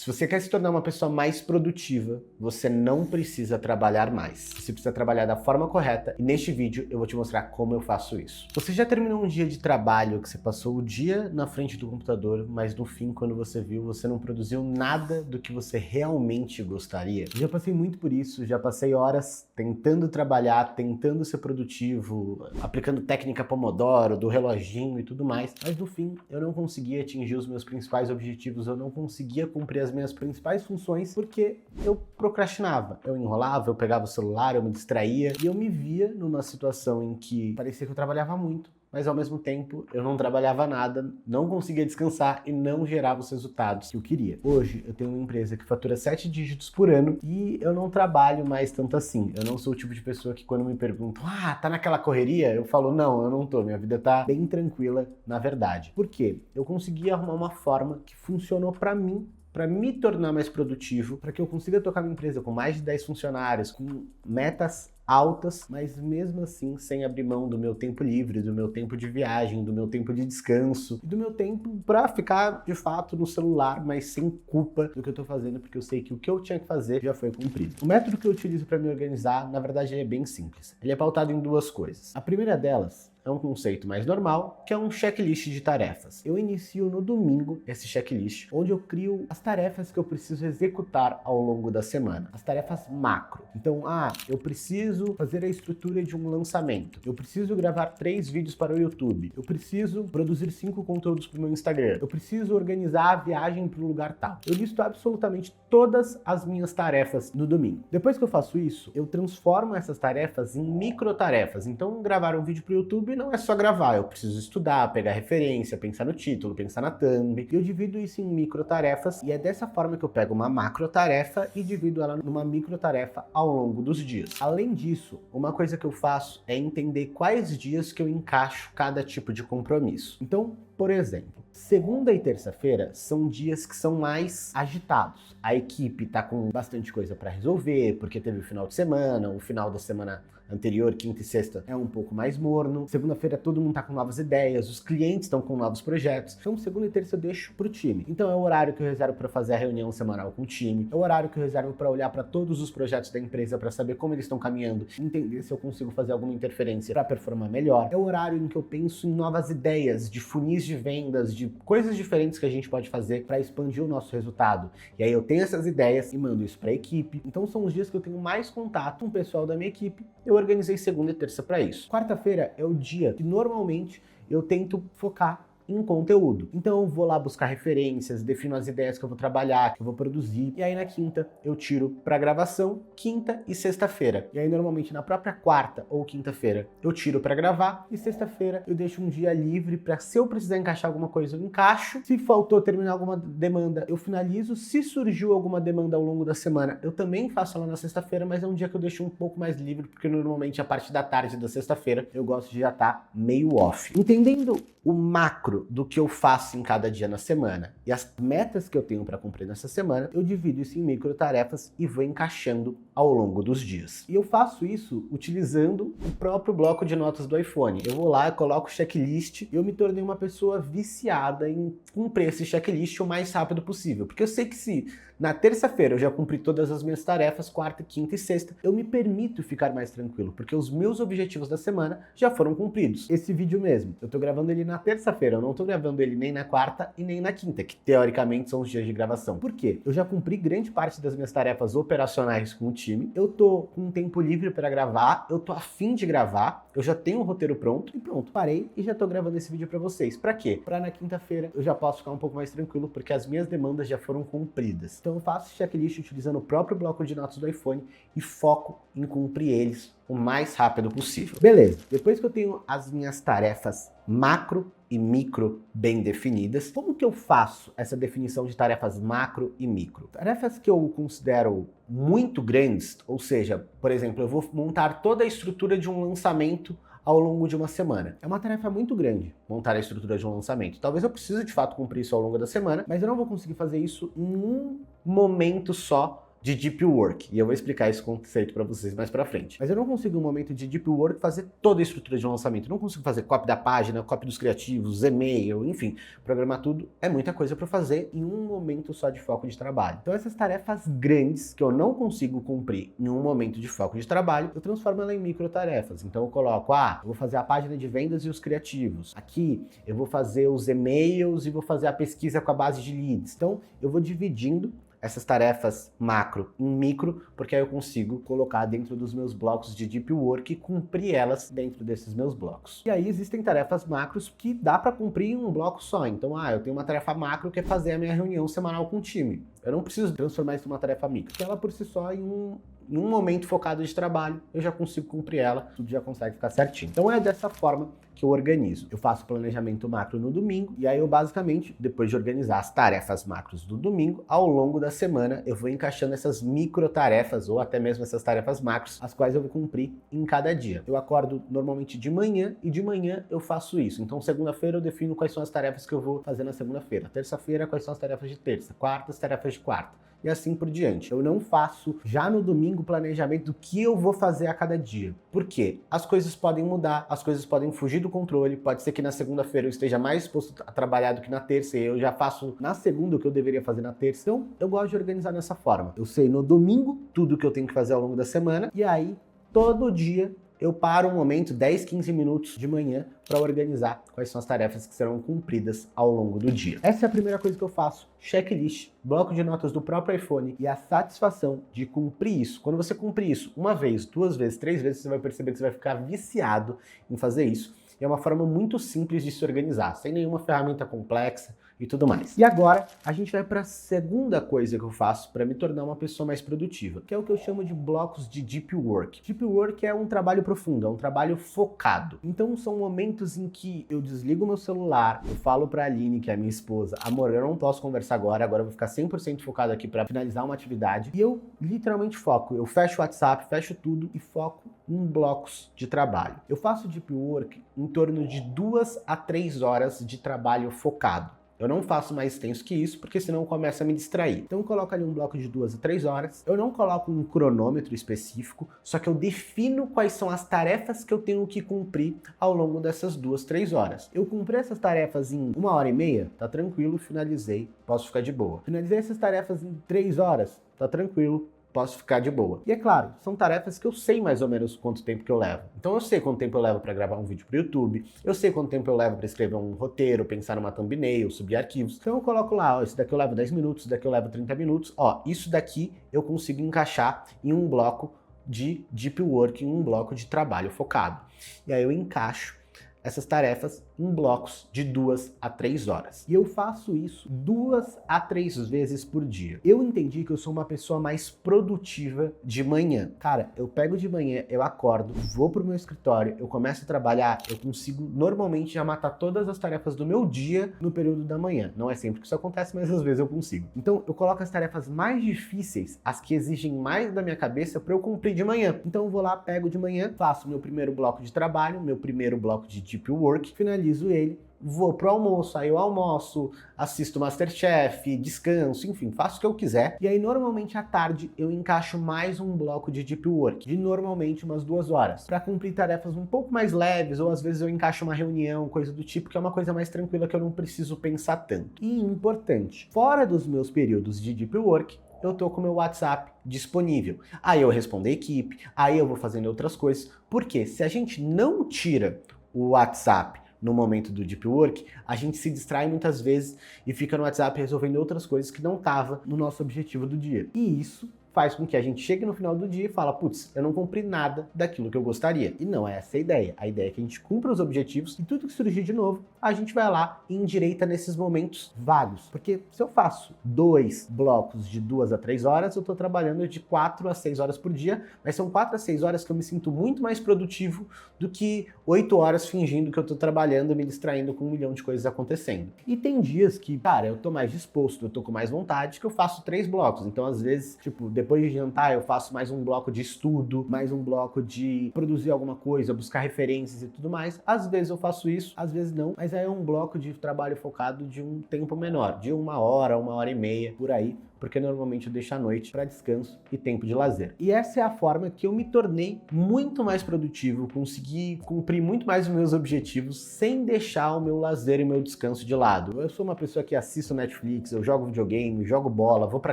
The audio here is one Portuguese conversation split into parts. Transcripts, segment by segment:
Se você quer se tornar uma pessoa mais produtiva, você não precisa trabalhar mais. Você precisa trabalhar da forma correta e neste vídeo eu vou te mostrar como eu faço isso. Você já terminou um dia de trabalho que você passou o dia na frente do computador, mas no fim, quando você viu, você não produziu nada do que você realmente gostaria? Eu já passei muito por isso, já passei horas tentando trabalhar, tentando ser produtivo, aplicando técnica Pomodoro, do reloginho e tudo mais, mas no fim eu não conseguia atingir os meus principais objetivos, eu não conseguia cumprir as minhas principais funções porque eu procrastinava, eu enrolava, eu pegava o celular, eu me distraía e eu me via numa situação em que parecia que eu trabalhava muito, mas ao mesmo tempo eu não trabalhava nada, não conseguia descansar e não gerava os resultados que eu queria. Hoje eu tenho uma empresa que fatura 7 dígitos por ano e eu não trabalho mais tanto assim. Eu não sou o tipo de pessoa que quando me perguntam, tá naquela correria? Eu falo, não, eu não tô, minha vida tá bem tranquila, na verdade. Por quê? Eu consegui arrumar uma forma que funcionou pra mim, para me tornar mais produtivo, para que eu consiga tocar minha empresa com mais de 10 funcionários, com metas altas, mas mesmo assim sem abrir mão do meu tempo livre, do meu tempo de viagem, do meu tempo de descanso e do meu tempo para ficar de fato no celular, mas sem culpa do que eu tô fazendo, porque eu sei que o que eu tinha que fazer já foi cumprido. O método que eu utilizo para me organizar, na verdade, ele é bem simples. Ele é pautado em duas coisas. A primeira delas é um conceito mais normal, que é um checklist de tarefas. Eu inicio no domingo esse checklist, onde eu crio as tarefas que eu preciso executar ao longo da semana. As tarefas macro. Então, eu preciso fazer a estrutura de um lançamento. Eu preciso gravar 3 vídeos para o YouTube. Eu preciso produzir 5 conteúdos para o meu Instagram. Eu preciso organizar a viagem para um lugar tal. Eu listo absolutamente todas as minhas tarefas no domingo. Depois que eu faço isso, eu transformo essas tarefas em micro tarefas. Então, gravar um vídeo para o YouTube não é só gravar, eu preciso estudar, pegar referência, pensar no título, pensar na thumb. Eu divido isso em micro tarefas e é dessa forma que eu pego uma macro tarefa e divido ela numa micro tarefa ao longo dos dias. Além disso, uma coisa que eu faço é entender quais dias que eu encaixo cada tipo de compromisso. Então, por exemplo, segunda e terça-feira são dias que são mais agitados. A equipe tá com bastante coisa para resolver, porque teve o final de semana, o final da semana anterior, quinta e sexta, é um pouco mais morno. Segunda-feira todo mundo tá com novas ideias, os clientes estão com novos projetos. Então segunda e terça eu deixo pro time. Então é o horário que eu reservo para fazer a reunião semanal com o time, é o horário que eu reservo para olhar para todos os projetos da empresa para saber como eles estão caminhando, entender se eu consigo fazer alguma interferência para performar melhor. É o horário em que eu penso em novas ideias, de funis de vendas, de coisas diferentes que a gente pode fazer para expandir o nosso resultado. E aí eu tenho essas ideias e mando isso para a equipe. Então são os dias que eu tenho mais contato com o pessoal da minha equipe. Eu organizei segunda e terça para isso. Quarta-feira é o dia que normalmente eu tento focar em conteúdo. Então eu vou lá buscar referências, defino as ideias que eu vou trabalhar, que eu vou produzir, e aí na quinta eu tiro para gravação, quinta e sexta-feira. E aí normalmente na própria quarta ou quinta-feira eu tiro para gravar e sexta-feira eu deixo um dia livre para, se eu precisar encaixar alguma coisa, eu encaixo. Se faltou terminar alguma demanda, eu finalizo. Se surgiu alguma demanda ao longo da semana, eu também faço ela na sexta-feira, mas é um dia que eu deixo um pouco mais livre, porque normalmente a partir da tarde da sexta-feira eu gosto de já estar meio off. Entendendo o macro do que eu faço em cada dia na semana e as metas que eu tenho para cumprir nessa semana, eu divido isso em micro tarefas e vou encaixando ao longo dos dias. E eu faço isso utilizando o próprio bloco de notas do iPhone. Eu vou lá, coloco o checklist e eu me tornei uma pessoa viciada em cumprir esse checklist o mais rápido possível, porque eu sei que se na terça-feira eu já cumpri todas as minhas tarefas, quarta, quinta e sexta, eu me permito ficar mais tranquilo, porque os meus objetivos da semana já foram cumpridos. Esse vídeo mesmo, eu tô gravando ele na terça-feira, eu não tô gravando ele nem na quarta e nem na quinta, que teoricamente são os dias de gravação. Por quê? Eu já cumpri grande parte das minhas tarefas operacionais com o time, eu tô com um tempo livre para gravar, eu tô a fim de gravar, eu já tenho o roteiro pronto e pronto, parei e já tô gravando esse vídeo para vocês. Para quê? Para na quinta-feira eu já posso ficar um pouco mais tranquilo, porque as minhas demandas já foram cumpridas. Então eu faço checklist utilizando o próprio bloco de notas do iPhone e foco em cumprir eles o mais rápido possível. Beleza, depois que eu tenho as minhas tarefas macro e micro bem definidas, como que eu faço essa definição de tarefas macro e micro? Tarefas que eu considero muito grandes, ou seja, por exemplo, eu vou montar toda a estrutura de um lançamento ao longo de uma semana. É uma tarefa muito grande montar a estrutura de um lançamento. Talvez eu precise de fato cumprir isso ao longo da semana, mas eu não vou conseguir fazer isso em um momento só de deep work, e eu vou explicar esse conceito para vocês mais para frente. Mas eu não consigo, no momento de deep work, fazer toda a estrutura de um lançamento. Eu não consigo fazer copy da página, copy dos criativos, e-mail, enfim, programar tudo é muita coisa para fazer em um momento só de foco de trabalho. Então essas tarefas grandes que eu não consigo cumprir em um momento de foco de trabalho, eu transformo ela em micro tarefas. Então eu coloco, eu vou fazer a página de vendas e os criativos. Aqui eu vou fazer os e-mails e vou fazer a pesquisa com a base de leads. Então eu vou dividindo essas tarefas macro em micro, porque aí eu consigo colocar dentro dos meus blocos de deep work e cumprir elas dentro desses meus blocos. E aí existem tarefas macros que dá para cumprir em um bloco só. Então, eu tenho uma tarefa macro que é fazer a minha reunião semanal com o time. Eu não preciso transformar isso em uma tarefa micro, porque ela por si só em um momento focado de trabalho, eu já consigo cumprir ela, tudo já consegue ficar certinho. Então é dessa forma que eu organizo. Eu faço planejamento macro no domingo, e aí eu basicamente, depois de organizar as tarefas macros do domingo, ao longo da semana eu vou encaixando essas micro tarefas, ou até mesmo essas tarefas macros, as quais eu vou cumprir em cada dia. Eu acordo normalmente de manhã, e de manhã eu faço isso. Então segunda-feira eu defino quais são as tarefas que eu vou fazer na segunda-feira. Terça-feira, quais são as tarefas de terça. Quarta, as tarefas de quarta. E assim por diante. Eu não faço já no domingo planejamento do que eu vou fazer a cada dia. Por quê? As coisas podem mudar, as coisas podem fugir do controle, pode ser que na segunda-feira eu esteja mais disposto a trabalhar do que na terça, e eu já faço na segunda o que eu deveria fazer na terça. Então, eu gosto de organizar dessa forma. Eu sei no domingo tudo que eu tenho que fazer ao longo da semana, e aí todo dia eu paro um momento, 10, 15 minutos de manhã, para organizar quais são as tarefas que serão cumpridas ao longo do dia. Essa é a primeira coisa que eu faço. Checklist, bloco de notas do próprio iPhone e a satisfação de cumprir isso. Quando você cumprir isso uma vez, duas vezes, três vezes, você vai perceber que você vai ficar viciado em fazer isso. E é uma forma muito simples de se organizar, sem nenhuma ferramenta complexa e tudo mais. E agora, a gente vai para a segunda coisa que eu faço para me tornar uma pessoa mais produtiva, que é o que eu chamo de blocos de deep work. Deep work é um trabalho profundo, é um trabalho focado. Então são momentos em que eu desligo meu celular, eu falo para a Aline, que é a minha esposa, amor, eu não posso conversar agora eu vou ficar 100% focado aqui para finalizar uma atividade, e eu literalmente foco. Eu fecho o WhatsApp, fecho tudo e foco em blocos de trabalho. Eu faço deep work em torno de 2 a 3 horas de trabalho focado. Eu não faço mais extenso que isso, porque senão começa a me distrair. Então eu coloco ali um bloco de 2 a 3 horas. Eu não coloco um cronômetro específico, só que eu defino quais são as tarefas que eu tenho que cumprir ao longo dessas 2, 3 horas. Eu cumpri essas tarefas em 1h30, tá tranquilo, finalizei, posso ficar de boa. Finalizei essas tarefas em 3 horas, tá tranquilo, posso ficar de boa. E é claro, são tarefas que eu sei mais ou menos quanto tempo que eu levo. Então eu sei quanto tempo eu levo para gravar um vídeo para o YouTube, eu sei quanto tempo eu levo para escrever um roteiro, pensar numa thumbnail, subir arquivos. Então eu coloco lá, esse daqui eu levo 10 minutos, esse daqui eu levo 30 minutos. Isso daqui eu consigo encaixar em um bloco de deep work, em um bloco de trabalho focado. E aí eu encaixo essas tarefas em blocos de 2 a 3 horas. E eu faço isso 2 a 3 vezes por dia. Eu entendi que eu sou uma pessoa mais produtiva de manhã. Cara, eu pego de manhã, eu acordo, vou pro meu escritório, eu começo a trabalhar, eu consigo normalmente já matar todas as tarefas do meu dia no período da manhã. Não é sempre que isso acontece, mas às vezes eu consigo. Então eu coloco as tarefas mais difíceis, as que exigem mais da minha cabeça, para eu cumprir de manhã. Então eu vou lá, pego de manhã, faço meu primeiro bloco de trabalho, meu primeiro bloco de deep work, finalizo ele, vou pro almoço, aí eu almoço, assisto MasterChef, descanso, enfim, faço o que eu quiser. E aí normalmente à tarde eu encaixo mais um bloco de deep work, de normalmente umas 2 horas, para cumprir tarefas um pouco mais leves, ou às vezes eu encaixo uma reunião, coisa do tipo, que é uma coisa mais tranquila que eu não preciso pensar tanto. E importante, fora dos meus períodos de deep work, eu tô com o meu WhatsApp disponível. Aí eu respondo a equipe, aí eu vou fazendo outras coisas, porque se a gente não tira o WhatsApp no momento do deep work, a gente se distrai muitas vezes e fica no WhatsApp resolvendo outras coisas que não estava no nosso objetivo do dia. E isso faz com que a gente chegue no final do dia e fala, putz, eu não cumpri nada daquilo que eu gostaria. E não é essa a ideia. A ideia é que a gente cumpra os objetivos e tudo que surgir de novo, a gente vai lá e endireita nesses momentos vagos. Porque se eu faço 2 blocos de 2 a 3 horas, eu estou trabalhando de 4 a 6 horas por dia, mas são 4 a 6 horas que eu me sinto muito mais produtivo do que 8 horas fingindo que eu estou trabalhando, me distraindo com 1 milhão de coisas acontecendo. E tem dias que, cara, eu tô mais disposto, eu tô com mais vontade, que eu faço 3 blocos. Então, às vezes, tipo, depois de jantar, eu faço mais um bloco de estudo, mais um bloco de produzir alguma coisa, buscar referências e tudo mais. Às vezes eu faço isso, às vezes não, mas aí é um bloco de trabalho focado de um tempo menor, de 1 hora, 1h30, por aí, porque normalmente eu deixo a noite para descanso e tempo de lazer. E essa é a forma que eu me tornei muito mais produtivo, consegui cumprir muito mais os meus objetivos sem deixar o meu lazer e o meu descanso de lado. Eu sou uma pessoa que assisto Netflix, eu jogo videogame, jogo bola, vou pra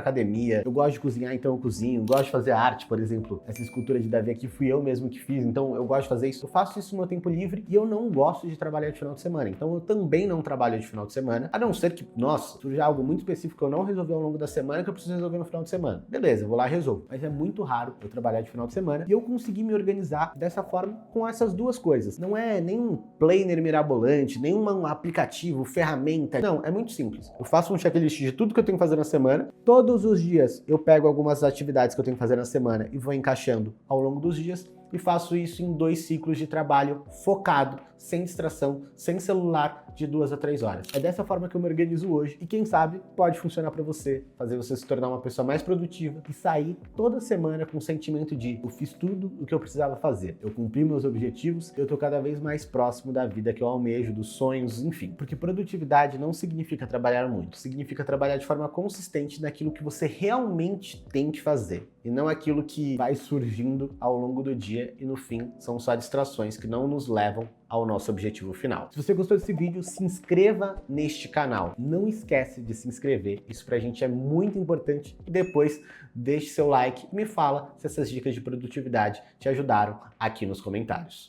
academia, eu gosto de cozinhar, então eu cozinho, gosto de fazer arte, por exemplo, essa escultura de Davi aqui fui eu mesmo que fiz, então eu gosto de fazer isso. Eu faço isso no meu tempo livre e eu não gosto de trabalhar de final de semana, então eu também não trabalho de final de semana, a não ser que, nossa, surja algo muito específico que eu não resolvi ao longo da semana que eu preciso resolver no final de semana. Beleza, eu vou lá e resolvo. Mas é muito raro eu trabalhar de final de semana e eu consegui me organizar dessa forma com essas duas coisas. Não é nenhum planner mirabolante, nenhum aplicativo, ferramenta. Não, é muito simples. Eu faço um checklist de tudo que eu tenho que fazer na semana. Todos os dias eu pego algumas atividades que eu tenho que fazer na semana e vou encaixando ao longo dos dias. E faço isso em 2 ciclos de trabalho focado, sem distração, sem celular, de 2 a 3 horas. É dessa forma que eu me organizo hoje e quem sabe pode funcionar para você, fazer você se tornar uma pessoa mais produtiva e sair toda semana com o sentimento de eu fiz tudo o que eu precisava fazer, eu cumpri meus objetivos, eu tô cada vez mais próximo da vida que eu almejo, dos sonhos, enfim. Porque produtividade não significa trabalhar muito, significa trabalhar de forma consistente naquilo que você realmente tem que fazer e não aquilo que vai surgindo ao longo do dia e no fim são só distrações que não nos levam ao nosso objetivo final. Se você gostou desse vídeo, se inscreva neste canal. Não esquece de se inscrever, isso pra gente é muito importante. E depois deixe seu like e me fala se essas dicas de produtividade te ajudaram aqui nos comentários.